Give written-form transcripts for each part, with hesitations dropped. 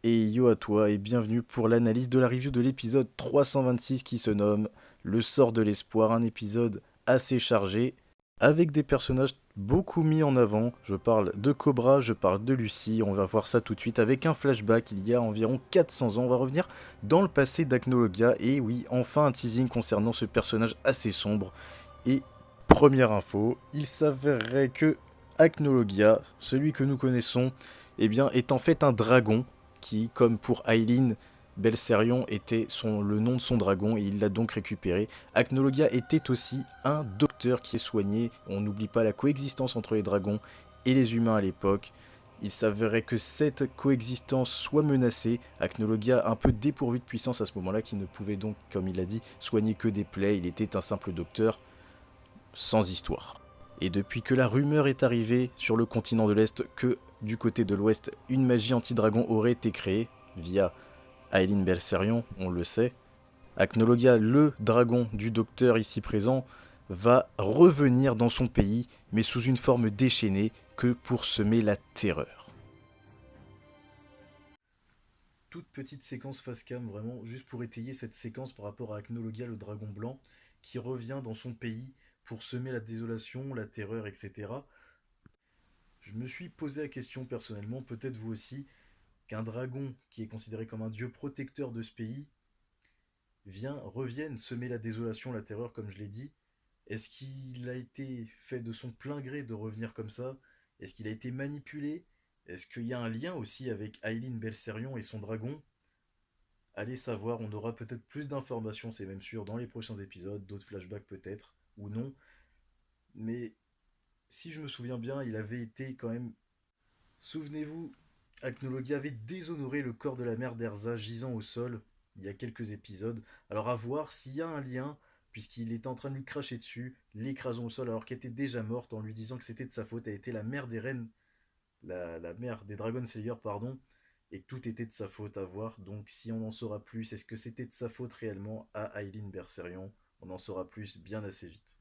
Et yo à toi et bienvenue pour l'analyse de la review de l'épisode 326 qui se nomme Le sort de l'espoir, un épisode assez chargé avec des personnages beaucoup mis en avant. Je parle de Cobra, je parle de Lucy, on va voir ça tout de suite avec un flashback il y a environ 400 ans. On va revenir dans le passé d'Acnologia et oui, enfin un teasing concernant ce personnage assez sombre. Et première info, il s'avérerait que Acnologia, celui que nous connaissons, eh bien, est en fait un dragon qui, comme pour Aileen, Belserion était le nom de son dragon et il l'a donc récupéré. Acnologia était aussi un docteur qui est soigné. On n'oublie pas la coexistence entre les dragons et les humains à l'époque. Il s'avérait que cette coexistence soit menacée. Acnologia, un peu dépourvu de puissance à ce moment-là, qui ne pouvait donc, comme il l'a dit, soigner que des plaies. Il était un simple docteur sans histoire. Et depuis que la rumeur est arrivée sur le continent de l'Est que du côté de l'Ouest, une magie anti-dragon aurait été créée, via Aileen Belserion, on le sait, Acnologia, le dragon du docteur ici présent, va revenir dans son pays, mais sous une forme déchaînée, que pour semer la terreur. Toute petite séquence face cam, vraiment, juste pour étayer cette séquence par rapport à Acnologia, le dragon blanc, qui revient dans son pays pour semer la désolation, la terreur, etc. Je me suis posé la question personnellement, peut-être vous aussi, qu'un dragon qui est considéré comme un dieu protecteur de ce pays revienne semer la désolation, la terreur, comme je l'ai dit. Est-ce qu'il a été fait de son plein gré de revenir comme ça? Est-ce qu'il a été manipulé? Est-ce qu'il y a un lien aussi avec Aileen Belserion et son dragon? Allez savoir, on aura peut-être plus d'informations, c'est même sûr, dans les prochains épisodes, d'autres flashbacks peut-être, ou non. Mais si je me souviens bien, il avait été quand même... Souvenez-vous, Acnologia avait déshonoré le corps de la mère d'Erza gisant au sol il y a quelques épisodes. Alors à voir s'il y a un lien, puisqu'il était en train de lui cracher dessus, l'écrasant au sol alors qu'elle était déjà morte en lui disant que c'était de sa faute. Elle était la mère des reines, la mère des Dragon Slayer, pardon, et que tout était de sa faute à voir. Donc si on en saura plus, est-ce que c'était de sa faute réellement à Aileen Belserion? On en saura plus bien assez vite.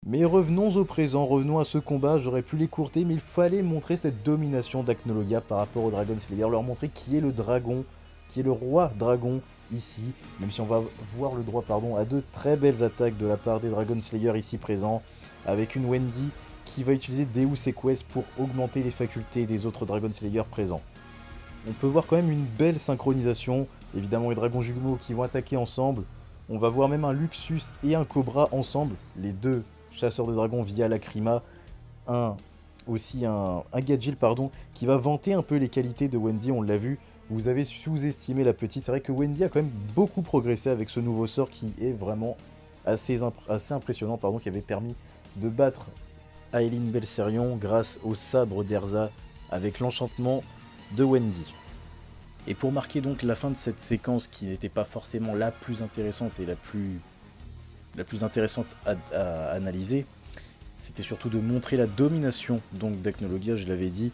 Mais revenons au présent, revenons à ce combat, j'aurais pu l'écourter, mais il fallait montrer cette domination d'Acnologia par rapport au Dragon Slayer, leur montrer qui est le dragon, qui est le roi dragon ici, même si on va voir le droit à de très belles attaques de la part des Dragon Slayer ici présents, avec une Wendy qui va utiliser Deus Equus pour augmenter les facultés des autres Dragon Slayer présents. On peut voir quand même une belle synchronisation, évidemment les dragons jumeaux qui vont attaquer ensemble, on va voir même un Luxus et un Cobra ensemble, les deux chasseur de dragons via Lacrima, un Gadgil pardon, qui va vanter un peu les qualités de Wendy, on l'a vu, vous avez sous-estimé la petite, c'est vrai que Wendy a quand même beaucoup progressé avec ce nouveau sort qui est vraiment assez impressionnant, qui avait permis de battre Aileen Belserion grâce au sabre d'Erza avec l'enchantement de Wendy. Et pour marquer donc la fin de cette séquence qui n'était pas forcément la plus intéressante et la plus intéressante à analyser, c'était surtout de montrer la domination donc d'Acnologia, je l'avais dit.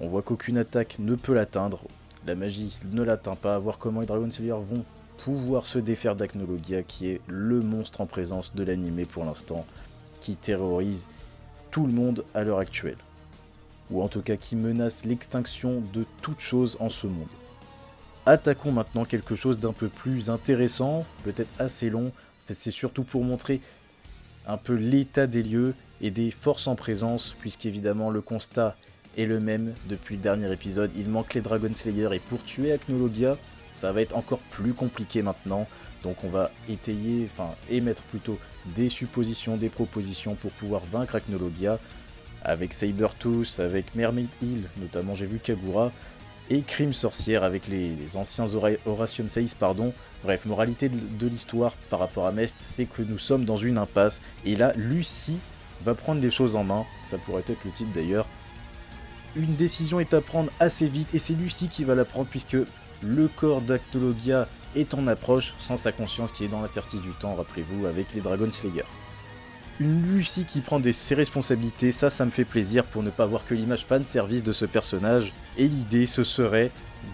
On voit qu'aucune attaque ne peut l'atteindre, la magie ne l'atteint pas, à voir comment les Dragon Slayer vont pouvoir se défaire d'Acnologia, qui est le monstre en présence de l'anime pour l'instant, qui terrorise tout le monde à l'heure actuelle. Ou en tout cas qui menace l'extinction de toute chose en ce monde. Attaquons maintenant quelque chose d'un peu plus intéressant, peut-être assez long. En fait, c'est surtout pour montrer un peu l'état des lieux et des forces en présence, puisqu'évidemment le constat est le même depuis le dernier épisode. Il manque les Dragon Slayer et pour tuer Acnologia, ça va être encore plus compliqué maintenant. Donc on va émettre plutôt des suppositions, des propositions pour pouvoir vaincre Acnologia. Avec Sabertooth, avec Mermaid Hill, notamment j'ai vu Kagura, et Crime Sorcière avec les anciens Horation Seis, pardon. Bref, moralité de l'histoire par rapport à Mest, c'est que nous sommes dans une impasse, et là, Lucy va prendre les choses en main, ça pourrait être le titre d'ailleurs. Une décision est à prendre assez vite, et c'est Lucy qui va la prendre, puisque le corps d'Acnologia est en approche, sans sa conscience qui est dans l'interstice du temps, rappelez-vous, avec les Dragon Slayer. Une Lucy qui prend ses responsabilités, ça me fait plaisir pour ne pas avoir que l'image fanservice de ce personnage. Et l'idée, ce serait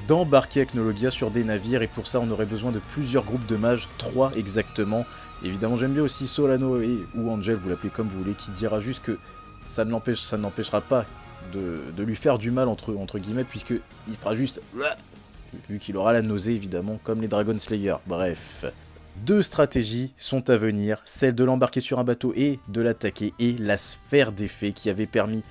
d'embarquer Acnologia sur des navires, et pour ça on aurait besoin de plusieurs groupes de mages, 3 exactement. Évidemment j'aime bien aussi Solano ou Angel, vous l'appelez comme vous voulez, qui dira juste que ça n'empêchera pas de lui faire du mal entre guillemets, puisque il fera juste vu qu'il aura la nausée évidemment, comme les Dragon Slayer. Bref. 2 stratégies sont à venir, celle de l'embarquer sur un bateau et de l'attaquer, et la sphère des fées qui avait permis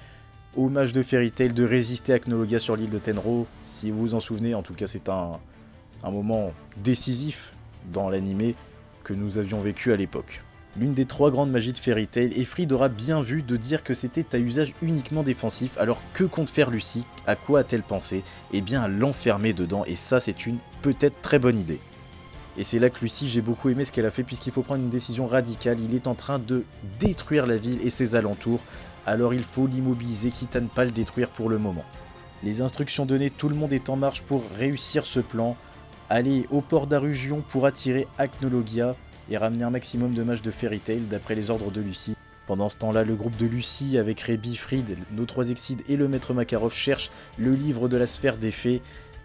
au mage de Fairy Tail de résister à Cnologia sur l'île de Tenro. Si vous vous en souvenez, en tout cas c'est un moment décisif dans l'animé que nous avions vécu à l'époque. L'une des 3 grandes magies de Fairy Tail, et Fried aura bien vu de dire que c'était à usage uniquement défensif, alors que compte faire Lucy? À quoi a-t-elle pensé? Eh bien à l'enfermer dedans, et ça c'est une peut-être très bonne idée. Et c'est là que Lucy, j'ai beaucoup aimé ce qu'elle a fait, puisqu'il faut prendre une décision radicale. Il est en train de détruire la ville et ses alentours, alors il faut l'immobiliser, quitte à ne pas le détruire pour le moment. Les instructions données, tout le monde est en marche pour réussir ce plan. Aller au port d'Arugion pour attirer Acnologia et ramener un maximum de mages de Fairy Tail d'après les ordres de Lucy. Pendant ce temps-là, le groupe de Lucy avec Rebi, Fried, nos 3 Exides et le maître Makarov cherche le livre de la sphère des fées.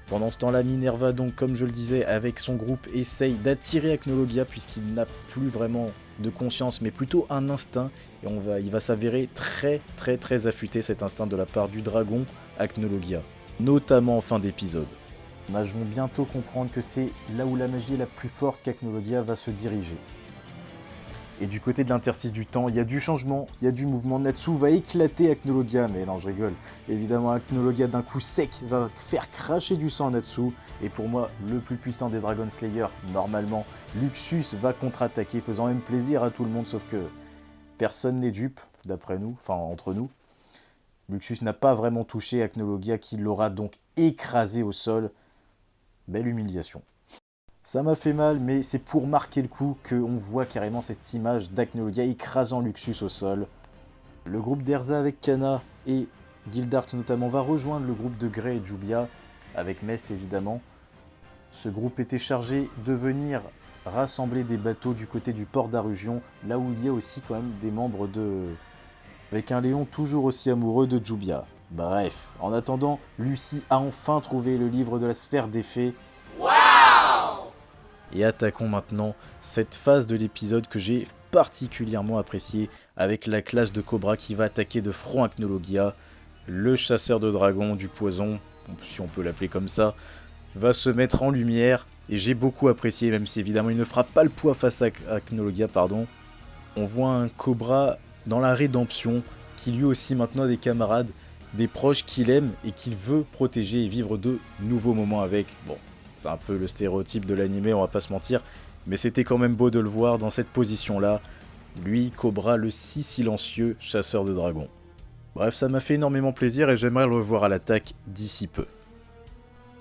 Pendant ce temps-là, Minerva, donc comme je le disais, avec son groupe, essaye d'attirer Acnologia puisqu'il n'a plus vraiment de conscience, mais plutôt un instinct. Et il va s'avérer très affûté cet instinct de la part du dragon Acnologia, notamment en fin d'épisode. Les mages vont bientôt comprendre que c'est là où la magie est la plus forte qu'Acnologia va se diriger. Et du côté de l'interstice du temps, il y a du changement, il y a du mouvement. Natsu va éclater Acnologia, mais non, je rigole. Évidemment, Acnologia d'un coup sec va faire cracher du sang à Natsu. Et pour moi, le plus puissant des Dragon Slayer, normalement, Luxus va contre-attaquer, faisant même plaisir à tout le monde, sauf que personne n'est dupe, d'après nous, enfin entre nous. Luxus n'a pas vraiment touché Acnologia, qui l'aura donc écrasé au sol. Belle humiliation. Ça m'a fait mal, mais c'est pour marquer le coup qu'on voit carrément cette image d'Acnologia écrasant Luxus au sol. Le groupe d'Erza avec Kana et Gildart notamment va rejoindre le groupe de Grey et Jubia, avec Mest évidemment. Ce groupe était chargé de venir rassembler des bateaux du côté du port d'Arugion, là où il y a aussi quand même des membres de... avec un Léon toujours aussi amoureux de Jubia. Bref, en attendant, Lucy a enfin trouvé le livre de la sphère des fées. Et attaquons maintenant cette phase de l'épisode que j'ai particulièrement appréciée, avec la classe de Cobra qui va attaquer de front Acnologia. Le chasseur de dragons du poison, si on peut l'appeler comme ça, va se mettre en lumière. Et j'ai beaucoup apprécié, même si évidemment il ne fera pas le poids face à Acnologia, pardon. On voit un Cobra dans la rédemption, qui lui aussi maintenant a des camarades, des proches qu'il aime et qu'il veut protéger et vivre de nouveaux moments avec. Bon. C'est un peu le stéréotype de l'animé, on va pas se mentir, mais c'était quand même beau de le voir dans cette position-là. Lui, Cobra, le si silencieux chasseur de dragons. Bref, ça m'a fait énormément plaisir et j'aimerais le revoir à l'attaque d'ici peu.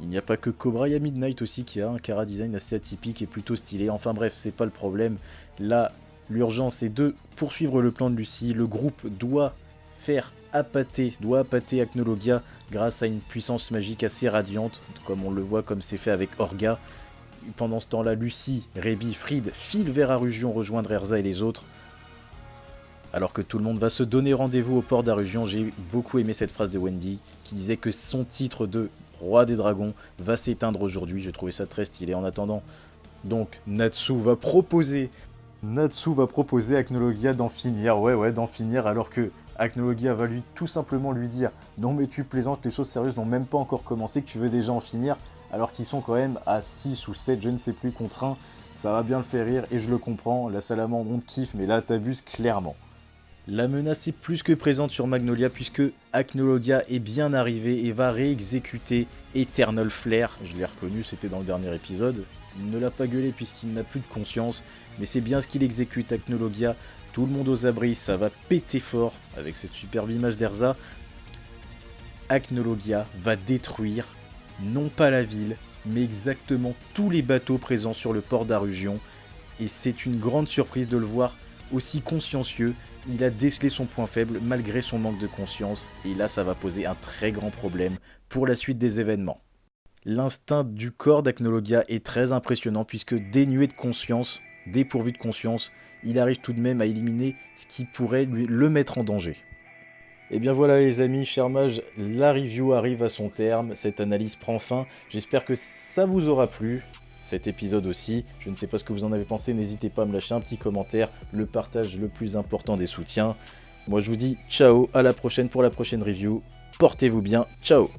Il n'y a pas que Cobra, il y a Midnight aussi qui a un chara design assez atypique et plutôt stylé. Enfin bref, c'est pas le problème. Là, l'urgence est de poursuivre le plan de Lucy. Le groupe doit appâter Acnologia grâce à une puissance magique assez radiante, comme on le voit, comme c'est fait avec Orga. Pendant ce temps-là, Lucy, Rebi, Fried filent vers Arugion rejoindre Erza et les autres. Alors que tout le monde va se donner rendez-vous au port d'Arugion, j'ai beaucoup aimé cette phrase de Wendy qui disait que son titre de roi des dragons va s'éteindre aujourd'hui. J'ai trouvé ça très stylé. En attendant, donc Natsu va proposer à Acnologia d'en finir. Ouais, d'en finir, alors que Acnologia va tout simplement lui dire « Non mais tu plaisantes, les choses sérieuses n'ont même pas encore commencé, que tu veux déjà en finir ?» alors qu'ils sont quand même à 6 ou 7, je ne sais plus, contre 1. Ça va bien le faire rire et je le comprends, la salamandre on te kiffe, mais là t'abuses clairement. La menace est plus que présente sur Magnolia puisque Acnologia est bien arrivé et va réexécuter Eternal Flare. Je l'ai reconnu, c'était dans le dernier épisode. Il ne l'a pas gueulé puisqu'il n'a plus de conscience, mais c'est bien ce qu'il exécute, Acnologia. Tout le monde aux abris, ça va péter fort avec cette superbe image d'Erza. Acnologia va détruire, non pas la ville, mais exactement tous les bateaux présents sur le port d'Arugion. Et c'est une grande surprise de le voir aussi consciencieux. Il a décelé son point faible malgré son manque de conscience. Et là, ça va poser un très grand problème pour la suite des événements. L'instinct du corps d'Acnologia est très impressionnant puisque dénué de conscience, dépourvu de conscience, il arrive tout de même à éliminer ce qui pourrait le mettre en danger. Et bien voilà les amis, chers mages, la review arrive à son terme, cette analyse prend fin, j'espère que ça vous aura plu, cet épisode aussi, je ne sais pas ce que vous en avez pensé, n'hésitez pas à me lâcher un petit commentaire, le partage le plus important des soutiens. Moi je vous dis ciao, à la prochaine pour la prochaine review, portez-vous bien, ciao.